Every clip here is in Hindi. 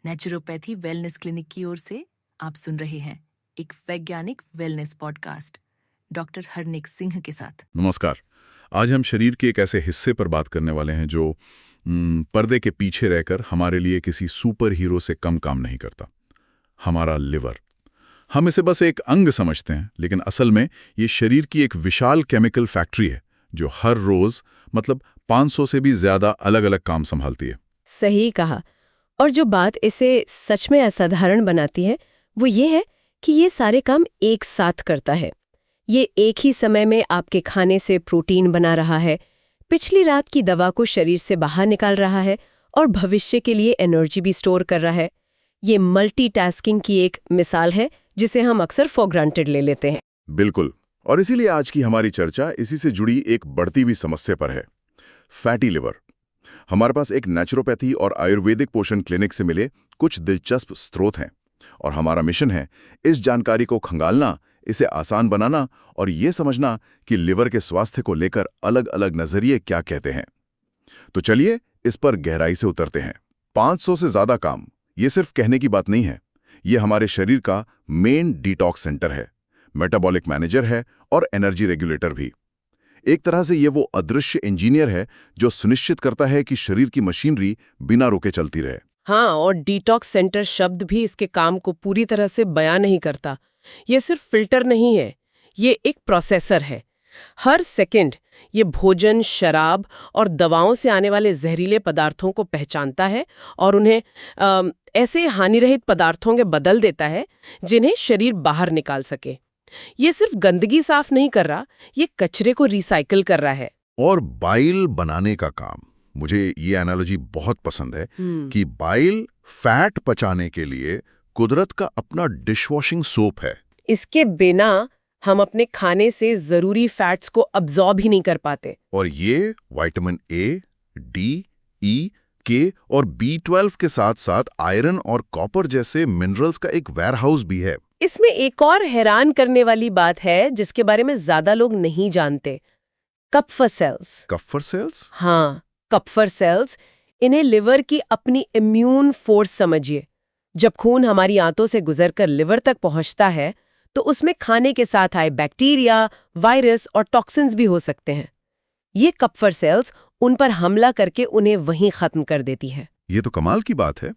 नेचुरोपैथी वेलनेस क्लिनिक की ओर से आप सुन रहे हैं एक वैज्ञानिक वेलनेस पॉडकास्ट डॉक्टर हरनिक सिंह के साथ। नमस्कार। आज हम शरीर के एक ऐसे हिस्से पर बात करने वाले हैं जो पर्दे के पीछे रहकर हमारे लिए किसी सुपर हीरो से कम काम नहीं करता। हमारा लिवर। हम इसे बस एक अंग समझते हैं, लेकिन असल में ये शरीर की एक विशाल केमिकल फैक्ट्री है जो हर रोज 500 से भी ज्यादा अलग अलग काम संभालती है। सही कहा। और जो बात इसे सच में असाधारण बनाती है वो ये है कि ये सारे काम एक साथ करता है। ये एक ही समय में आपके खाने से प्रोटीन बना रहा है, पिछली रात की दवा को शरीर से बाहर निकाल रहा है और भविष्य के लिए एनर्जी भी स्टोर कर रहा है। ये मल्टीटास्किंग की एक मिसाल है जिसे हम अक्सर फॉर ग्रांटेड ले लेते हैं। बिल्कुल। और इसीलिए आज की हमारी चर्चा इसी से जुड़ी एक बढ़ती हुई समस्या पर है, फैटी लिवर। हमारे पास एक नेचुरोपैथी और आयुर्वेदिक पोषण क्लिनिक से मिले कुछ दिलचस्प स्रोत हैं और हमारा मिशन है इस जानकारी को खंगालना, इसे आसान बनाना और ये समझना कि लिवर के स्वास्थ्य को लेकर अलग अलग नजरिए क्या कहते हैं। तो चलिए इस पर गहराई से उतरते हैं। 500 से ज्यादा काम, ये सिर्फ कहने की बात नहीं है। ये हमारे शरीर का मेन डिटॉक्स सेंटर है, मेटाबॉलिक मैनेजर है और एनर्जी रेगुलेटर भी। एक तरह से ये वो अदृश्य इंजीनियर है जो सुनिश्चित करता है कि शरीर की मशीनरी बिना रुके चलती रहे। हाँ, और डिटॉक्स सेंटर शब्द भी इसके काम को पूरी तरह से बयान नहीं करता। ये सिर्फ फिल्टर नहीं है, ये एक प्रोसेसर है। हर सेकंड ये भोजन, शराब और दवाओं से आने वाले जहरीले पदार्थों को पहचानता है और उन्हें ऐसे हानिरहित पदार्थों में बदल देता है जिन्हें शरीर बाहर निकाल सके। ये सिर्फ गंदगी साफ नहीं कर रहा, ये कचरे को रिसाइकिल कर रहा है। और बाइल बनाने का काम, मुझे ये एनालॉजी बहुत पसंद है कि बाइल फैट पचाने के लिए कुदरत का अपना डिशवॉशिंग सोप है। इसके बिना हम अपने खाने से जरूरी फैट्स को अब्सॉर्ब ही नहीं कर पाते। और ये विटामिन ए, डी, ई, के और B12 के साथ साथ आयरन और कॉपर जैसे मिनरल्स का एक वेयरहाउस भी है। इसमें एक और हैरान करने वाली बात है जिसके बारे में ज्यादा लोग नहीं जानते, कप्फर सेल्स। कप्फर सेल्स? हाँ, कप्फर सेल्स। इन्हें लिवर की अपनी इम्यून फोर्स समझिए। जब खून हमारी आंतों से गुजरकर लिवर तक पहुंचता है तो उसमें खाने के साथ आए बैक्टीरिया, वायरस और टॉक्सिन्स भी हो सकते हैं। ये कप्फर सेल्स उन पर हमला करके उन्हें वहीं खत्म कर देती है। ये तो कमाल की बात है।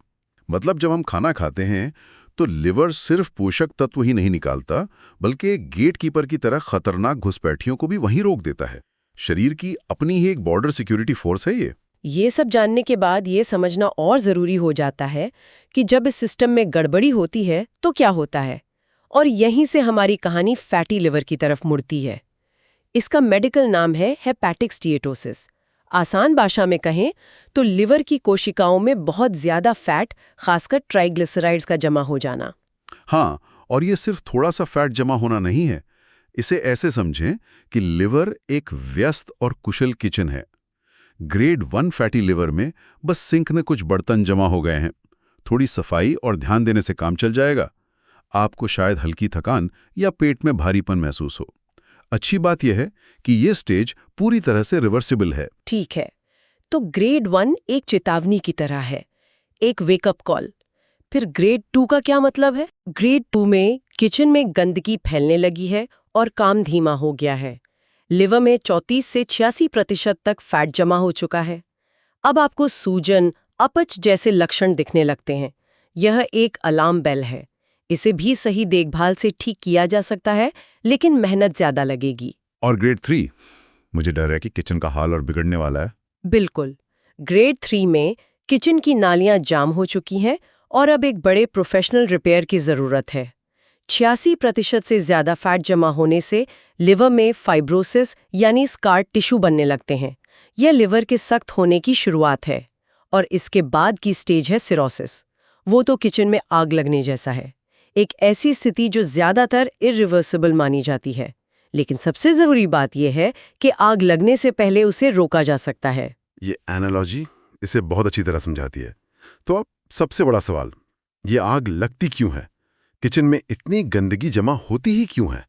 मतलब जब हम खाना खाते हैं तो लिवर सिर्फ पोषक तत्व ही नहीं निकालता, बल्कि एक गेट कीपर की तरह खतरनाक घुसपैठियों को भी वहीं रोक देता है। शरीर की अपनी ही एक बॉर्डर सिक्योरिटी फोर्स है ये सब जानने के बाद ये समझना और जरूरी हो जाता है कि जब इस सिस्टम में गड़बड़ी होती है तो क्या होता है। और यहीं से हमारी कहानी फैटी लिवर की तरफ मुड़ती है। इसका मेडिकल नाम है हेपेटिक स्टीएटोसिस। आसान भाषा में कहें तो लिवर की कोशिकाओं में बहुत ज्यादा फैट, खासकर ट्राइग्लिसराइड्स का जमा हो जाना। हाँ, और ये सिर्फ थोड़ा सा फैट जमा होना नहीं है। इसे ऐसे समझें कि लिवर एक व्यस्त और कुशल किचन है। ग्रेड 1 फैटी लिवर में बस सिंक में कुछ बर्तन जमा हो गए हैं, थोड़ी सफाई और ध्यान देने से काम चल जाएगा। आपको शायद हल्की थकान या पेट में भारीपन महसूस हो। अच्छी बात यह है कि यह स्टेज पूरी तरह से रिवर्सिबल है। ठीक है, तो ग्रेड 1 एक चेतावनी की तरह है, एक वेकअप कॉल। फिर ग्रेड 2 का क्या मतलब है? ग्रेड 2 में किचन में गंदगी फैलने लगी है और काम धीमा हो गया है। लिवर में 34 से 86% तक फैट जमा हो चुका है। अब आपको सूजन, अपच जैसे लक्षण दिखने लगते हैं। यह एक अलार्म बेल है। इसे भी सही देखभाल से ठीक किया जा सकता है, लेकिन मेहनत ज्यादा लगेगी। और ग्रेड 3, मुझे डर है कि किचन का हाल और बिगड़ने वाला है। बिल्कुल। ग्रेड 3 में किचन की नालियां जाम हो चुकी हैं और अब एक बड़े प्रोफेशनल रिपेयर की जरूरत है। 86% से ज्यादा फैट जमा होने से लिवर में फाइब्रोसिस यानी स्कार टिश्यू बनने लगते हैं। यह लिवर के सख्त होने की शुरुआत है। और इसके बाद की स्टेज है सिरोसिस। वो तो किचन में आग लगने जैसा है, एक ऐसी स्थिति जो ज्यादातर इरिवर्सिबल मानी जाती है। लेकिन सबसे जरूरी बात यह है कि आग लगने से पहले उसे रोका जा सकता है। ये एनालॉजी इसे बहुत अच्छी तरह समझाती है। तो अब सबसे बड़ा सवाल, ये आग लगती क्यों है? किचन में इतनी गंदगी जमा होती ही क्यों है?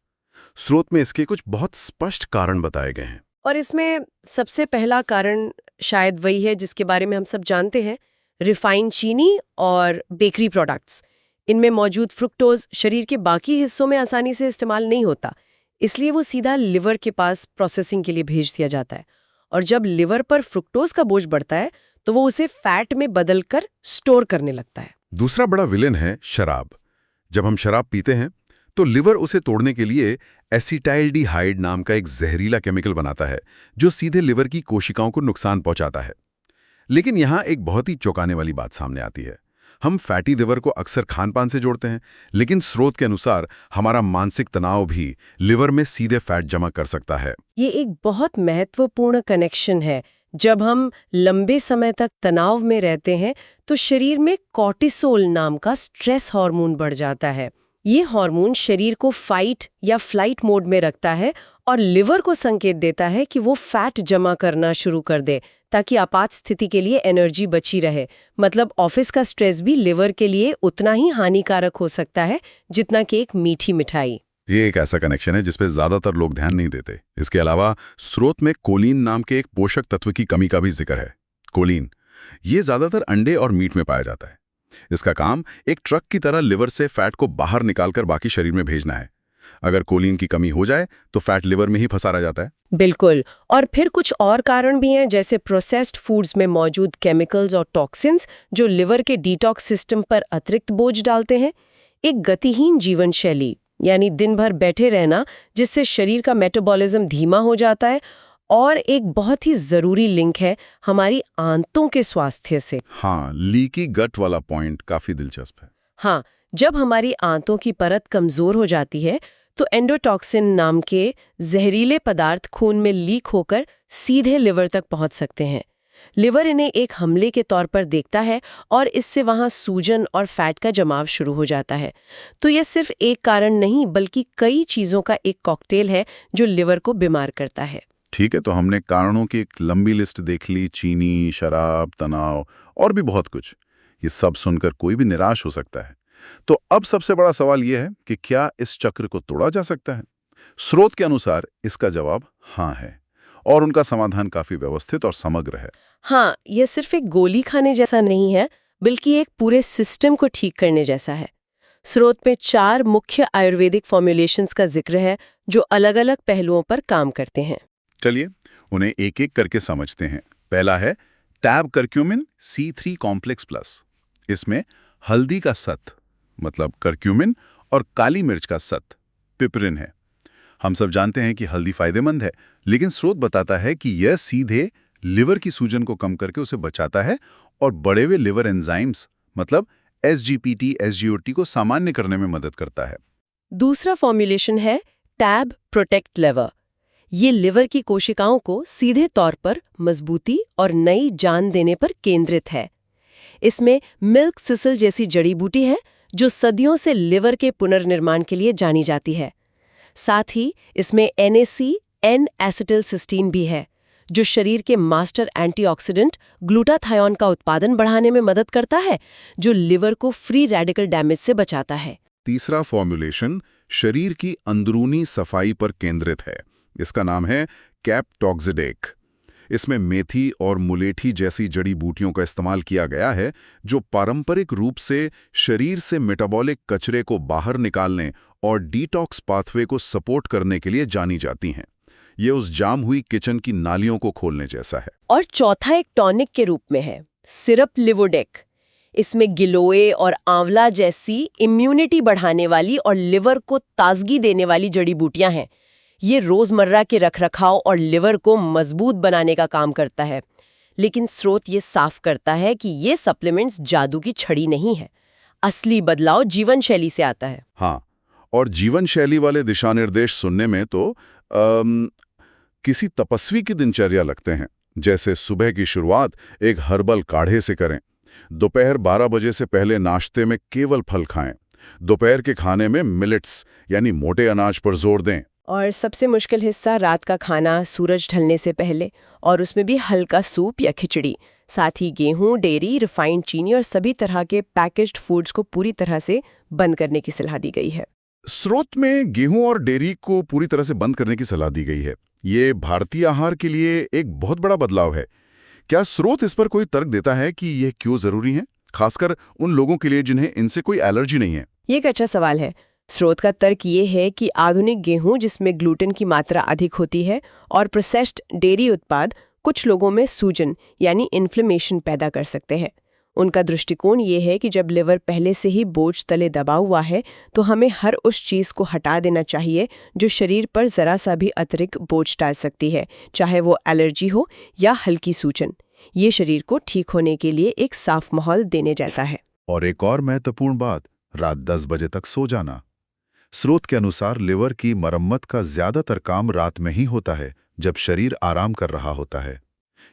स्रोत में इसके कुछ बहुत स्पष्ट कारण बताए गए हैं। और इसमें सबसे पहला कारण शायद वही है जिसके बारे में हम सब जानते हैं, रिफाइंड चीनी और बेकरी प्रोडक्ट्स। इनमें मौजूद फ्रुक्टोज शरीर के बाकी हिस्सों में आसानी से इस्तेमाल नहीं होता, इसलिए वो सीधा लिवर के पास प्रोसेसिंग के लिए भेज दिया जाता है। और जब लिवर पर फ्रुक्टोज का बोझ बढ़ता है तो वो उसे फैट में बदलकर स्टोर करने लगता है। दूसरा बड़ा विलेन है शराब। जब हम शराब पीते हैं तो लिवर उसे तोड़ने के लिए एसिटाइल्डिहाइड नाम का एक जहरीला केमिकल बनाता है जो सीधे लिवर की कोशिकाओं को नुकसान पहुंचाता है। लेकिन यहाँ एक बहुत ही चौंकाने वाली बात सामने आती है। हम फैटी लिवर को अक्सर खान-पान से जोड़ते हैं, लेकिन स्रोत के अनुसार हमारा मानसिक तनाव भी लिवर में सीधे फैट जमा कर सकता है। ये एक बहुत महत्वपूर्ण कनेक्शन है। जब हम लंबे समय तक तनाव में रहते हैं तो शरीर में कॉर्टिसोल नाम का स्ट्रेस हार्मोन बढ़ जाता है। ये हार्मोन शरीर को फाइट या फ्लाइट मोड में रखता है और लिवर को संकेत देता है कि वो फैट जमा करना शुरू कर दे ताकि आपात स्थिति के लिए एनर्जी बची रहे। मतलब ऑफिस का स्ट्रेस भी लिवर के लिए उतना ही हानिकारक हो सकता है जितना कि एक मीठी मिठाई। ये एक ऐसा कनेक्शन है जिस पे ज्यादातर लोग ध्यान नहीं देते। इसके अलावा स्रोत में कोलिन नाम के एक पोषक तत्व की कमी का भी जिक्र है। कोलिन ये ज्यादातर अंडे और मीट में पाया जाता है। इसका काम एक ट्रक की तरह लिवर से फैट को बाहर निकालकर बाकी शरीर में भेजना है। अगर कोलिन की कमी हो जाए तो फैट लिवर में ही फंसा रह जाता है। बिल्कुल। और फिर कुछ और कारण भी हैं, जैसे प्रोसेस्ड फूड्स में मौजूद केमिकल्स और टॉक्सिन्स जो लिवर के डिटॉक्स सिस्टम पर अतिरिक्त बोझ डालते हैं। एक गतिहीन जीवन शैली यानी दिन भर बैठे रहना जिससे शरीर का मेटाबॉलिज्म धीमा हो जाता है। और एक बहुत ही जरूरी लिंक है हमारी आंतों के स्वास्थ्य से। हाँ, लीकी गट वाला पॉइंट काफी दिलचस्प है। हाँ, जब हमारी आंतों की परत कमजोर हो जाती है तो एंडोटॉक्सिन नाम के जहरीले पदार्थ खून में लीक होकर सीधे लिवर तक पहुंच सकते हैं। लिवर इन्हें एक हमले के तौर पर देखता है और इससे वहां सूजन और फैट का जमाव शुरू हो जाता है। तो यह सिर्फ एक कारण नहीं बल्कि कई चीजों का एक कॉकटेल है जो लिवर को बीमार करता है। ठीक है, तो हमने कारणों की एक लंबी लिस्ट देख ली, चीनी, शराब, तनाव और भी बहुत कुछ। ये सब सुनकर कोई भी निराश हो सकता है। तो अब सबसे बड़ा सवाल यह है कि क्या इस चक्र को तोड़ा जा सकता है? स्रोत के अनुसार इसका जवाब हाँ है और उनका समाधान काफी व्यवस्थित और समग्र है। हाँ, यह सिर्फ एक गोली खाने जैसा नहीं है बल्कि एक पूरे सिस्टम को ठीक करने जैसा है। स्रोत में 4 मुख्य आयुर्वेदिक फॉर्मुलेशंस का जिक्र है जो अलग-अलग पहलुओं पर काम करते हैं। चलिए उन्हें एक एक करके समझते हैं। पहला है tab curcumin C3 complex plus. इसमें हल्दी का सत्व मतलब करक्यूमिन और काली मिर्च का सत्व पिपरिन है। हम सब जानते हैं कि हल्दी फायदेमंद है, लेकिन स्रोत बताता है कि यह सीधे लिवर की सूजन को कम करके उसे बचाता है और बढ़े हुए लिवर एंजाइम्स मतलब SGPT, SGOT को सामान्य करने में मदद करता है। दूसरा फॉर्मुलेशन है टैब प्रोटेक्ट लिवर। ये लिवर की कोशिकाओं को सीधे तौर पर मजबूती और नई जान देने पर केंद्रित है। इसमें मिल्क सिसल जैसी जड़ी बूटी है जो सदियों से लिवर के पुनर्निर्माण के लिए जानी जाती है। साथ ही इसमें NAC N-एसिटिलसिस्टीन भी है जो शरीर के मास्टर एंटीऑक्सीडेंट ग्लूटाथायोन का उत्पादन बढ़ाने में मदद करता है, जो लिवर को फ्री रेडिकल डैमेज से बचाता है। तीसरा फॉर्मुलेशन शरीर की अंदरूनी सफाई पर केंद्रित है। इसका नाम है कैप्टॉक्सिडेक। इसमें मेथी और मुलेठी जैसी जड़ी बूटियों का इस्तेमाल किया गया है जो पारंपरिक रूप से शरीर से मेटाबॉलिक कचरे को बाहर निकालने और डिटॉक्स पाथवे को सपोर्ट करने के लिए जानी जाती हैं। ये उस जाम हुई किचन की नालियों को खोलने जैसा है। और चौथा एक टॉनिक के रूप में है सिरप लिवोडेक। इसमें गिलोय और आंवला जैसी इम्यूनिटी बढ़ाने वाली और लिवर को ताजगी देने वाली जड़ी बूटियां हैं। ये रोजमर्रा के रखरखाव और लिवर को मजबूत बनाने का काम करता है। लेकिन स्रोत ये साफ करता है कि ये सप्लीमेंट्स जादू की छड़ी नहीं है। असली बदलाव जीवन शैली से आता है। हाँ, और जीवन शैली वाले दिशा निर्देश सुनने में तो किसी तपस्वी की दिनचर्या लगते हैं। जैसे सुबह की शुरुआत एक हर्बल काढ़े से करें, दोपहर 12 बजे से पहले नाश्ते में केवल फल खाएं, दोपहर के खाने में मिलेट्स यानी मोटे अनाज पर जोर दें, और सबसे मुश्किल हिस्सा रात का खाना सूरज ढलने से पहले, और उसमें भी हल्का सूप या खिचड़ी। साथ ही गेहूं, डेयरी, रिफाइंड चीनी और सभी तरह के पैकेज्ड फूड्स को पूरी तरह से बंद करने की सलाह दी गई है। स्रोत में गेहूं और डेयरी को पूरी तरह से बंद करने की सलाह दी गई है। ये भारतीय आहार के लिए एक बहुत बड़ा बदलाव है, क्या स्रोत इस पर कोई तर्क देता है कि यह क्यों जरूरी है, खासकर उन लोगों के लिए जिन्हें इनसे कोई एलर्जी नहीं है? ये एक अच्छा सवाल है। स्रोत का तर्क ये है कि आधुनिक गेहूं जिसमें ग्लूटेन की मात्रा अधिक होती है और प्रोसेस्ड डेयरी उत्पाद कुछ लोगों में सूजन यानी इन्फ्लेमेशन पैदा कर सकते हैं। उनका दृष्टिकोण ये है कि जब लिवर पहले से ही बोझ तले दबा हुआ है तो हमें हर उस चीज़ को हटा देना चाहिए जो शरीर पर ज़रा सा भी अतिरिक्त बोझ डाल सकती है, चाहे वो एलर्जी हो या हल्की सूजन। ये शरीर को ठीक होने के लिए एक साफ माहौल देने जैसा है। और एक और महत्वपूर्ण बात, रात 10 बजे तक सो जाना। स्रोत के अनुसार लिवर की मरम्मत का ज्यादातर काम रात में ही होता है, जब शरीर आराम कर रहा होता है।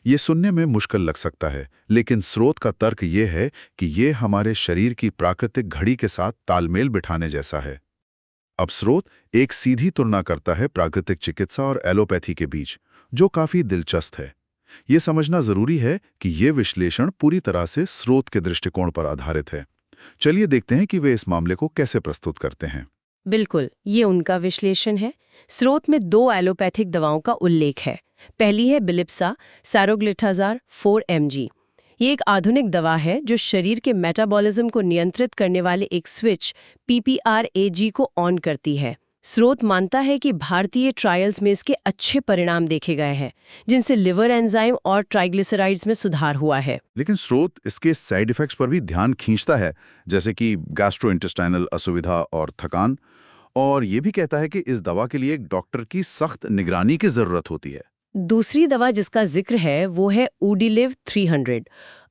ये सुनने में मुश्किल लग सकता है, लेकिन स्रोत का तर्क ये है कि ये हमारे शरीर की प्राकृतिक घड़ी के साथ तालमेल बिठाने जैसा है। अब स्रोत एक सीधी तुलना करता है प्राकृतिक चिकित्सा और एलोपैथी के बीच, जो काफी दिलचस्प है। ये समझना जरूरी है कि ये विश्लेषण पूरी तरह से स्रोत के दृष्टिकोण पर आधारित है। चलिए देखते हैं कि वे इस मामले को कैसे प्रस्तुत करते हैं। बिल्कुल, ये उनका विश्लेषण है। स्रोत में 2 एलोपैथिक दवाओं का उल्लेख है। पहली है बिलिप्सा सारोग्लिटाजार 4 mg। ये एक आधुनिक दवा है जो शरीर के मेटाबॉलिज्म को नियंत्रित करने वाले एक स्विच PPRAG को ऑन करती है। स्रोत मानता है कि भारतीय ट्रायल्स में इसके अच्छे परिणाम देखे गए हैं, जिनसे लिवर एंजाइम और ट्राइग्लिसराइड्स में सुधार हुआ है। लेकिन स्रोत इसके साइड इफेक्ट्स पर भी ध्यान खींचता है, जैसे कि गैस्ट्रोइंटेस्टाइनल असुविधा और थकान, और ये भी कहता है कि इस दवा के लिए एक डॉक्टर की सख्त निगरानी की जरूरत होती है। दूसरी दवा जिसका जिक्र है वो है उडिलिव 300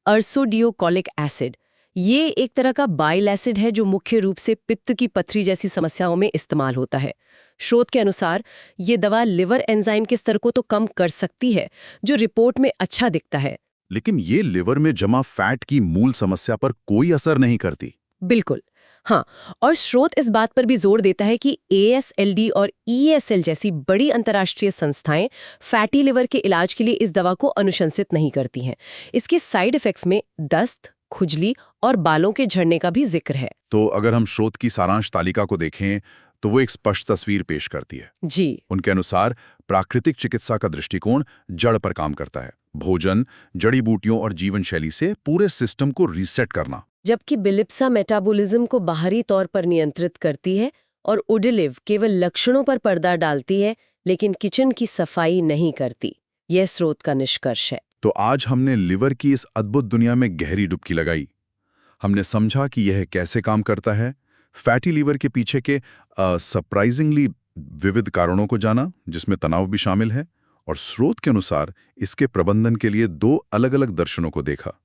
अर्सोडियोकोलिक एसिड। ये एक तरह का बाइल एसिड है जो मुख्य रूप से पित्त की पथरी जैसी समस्याओं में इस्तेमाल होता है। स्रोत के अनुसार ये दवा लिवर एंजाइम के स्तर को तो कम कर सकती है, जो रिपोर्ट में अच्छा दिखता है। लेकिन ये लिवर में जमा फैट की मूल समस्या पर कोई असर नहीं करती। बिल्कुल, हाँ। और स्रोत इस बात पर भी जोर देता है कि ASLD और ESL जैसी बड़ी अंतर्राष्ट्रीय संस्थाएं फैटी लिवर के इलाज के लिए इस दवा को अनुशंसित नहीं करती हैं। इसके साइड इफेक्ट्स में दस्त, खुजली और बालों के झड़ने का भी जिक्र है। तो अगर हम स्रोत की सारांश तालिका को देखें तो वो एक स्पष्ट तस्वीर पेश करती है। जी। उनके अनुसार प्राकृतिक चिकित्सा का दृष्टिकोण जड़ पर काम करता है। भोजन, जड़ी बूटियों और जीवन शैली से पूरे सिस्टम को रीसेट करना। जबकि बिलिप्सा मेटाबॉलिज्म को बाहरी तौर पर नियंत्रित करती है और उडिलिव केवल लक्षणों पर पर्दा डालती है, लेकिन किचन की सफाई नहीं करती। यह स्रोत का निष्कर्ष है। तो आज हमने लिवर की इस अद्भुत दुनिया में गहरी डुबकी लगाई। हमने समझा कि यह कैसे काम करता है, फैटी लिवर के पीछे के सरप्राइजिंगली विविध कारणों को जाना, जिसमें तनाव भी शामिल है, और स्रोत के अनुसार इसके प्रबंधन के लिए 2 अलग-अलग दर्शनों को देखा।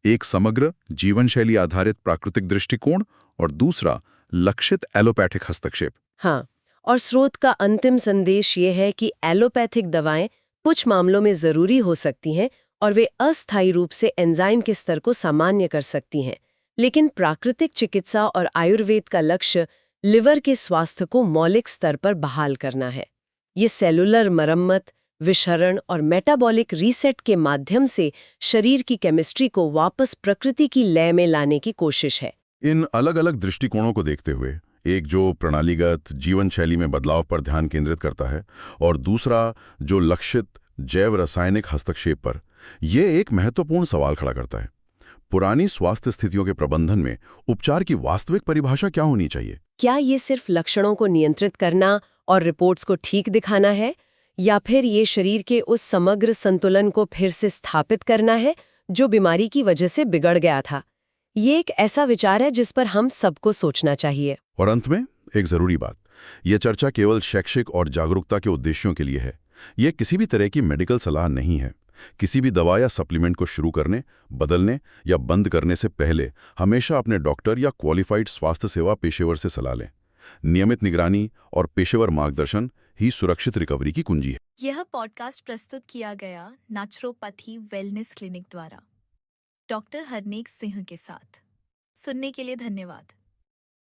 एक समग्र जीवन शैली आधारित प्राकृतिक दृष्टिकोण और दूसरा लक्षित एलोपैथिक हस्तक्षेप। हाँ, और स्रोत का अंतिम संदेश ये है कि एलोपैथिक दवाएं कुछ मामलों में जरूरी हो सकती हैं और वे अस्थायी रूप से एंजाइम के स्तर को सामान्य कर सकती हैं, लेकिन प्राकृतिक चिकित्सा और आयुर्वेद का लक्ष्य लिवर के स्वास्थ्य को मौलिक स्तर पर बहाल करना है। ये सेलुलर मरम्मत, विषहरण और मेटाबॉलिक रीसेट के माध्यम से शरीर की केमिस्ट्री को वापस प्रकृति की लय में लाने की कोशिश है। इन अलग-अलग दृष्टिकोणों को देखते हुए, एक जो प्रणालीगत जीवन शैली में बदलाव पर ध्यान केंद्रित करता है और दूसरा जो लक्षित जैव रासायनिक हस्तक्षेप पर, यह एक महत्वपूर्ण सवाल खड़ा करता है। पुरानी स्वास्थ्य स्थितियों के प्रबंधन में उपचार की वास्तविक परिभाषा क्या होनी चाहिए? क्या ये सिर्फ लक्षणों को नियंत्रित करना और रिपोर्ट्स को ठीक दिखाना है, या फिर ये शरीर के उस समग्र संतुलन को फिर से स्थापित करना है जो बीमारी की वजह से बिगड़ गया था? ये एक ऐसा विचार है जिस पर हम सबको सोचना चाहिए। और अंत में एक जरूरी बात, यह चर्चा केवल शैक्षिक और जागरूकता के उद्देश्यों के लिए है। यह किसी भी तरह की मेडिकल सलाह नहीं है। किसी भी दवा या सप्लीमेंट को शुरू करने, बदलने या बंद करने से पहले हमेशा अपने डॉक्टर या क्वालिफाइड स्वास्थ्य सेवा पेशेवर से सलाह लें। नियमित निगरानी और पेशेवर मार्गदर्शन ही सुरक्षित रिकवरी की कुंजी है। यह पॉडकास्ट प्रस्तुत किया गया नेचुरोपैथी वेलनेस क्लिनिक द्वारा डॉक्टर हरनेक सिंह के साथ। सुनने के लिए धन्यवाद।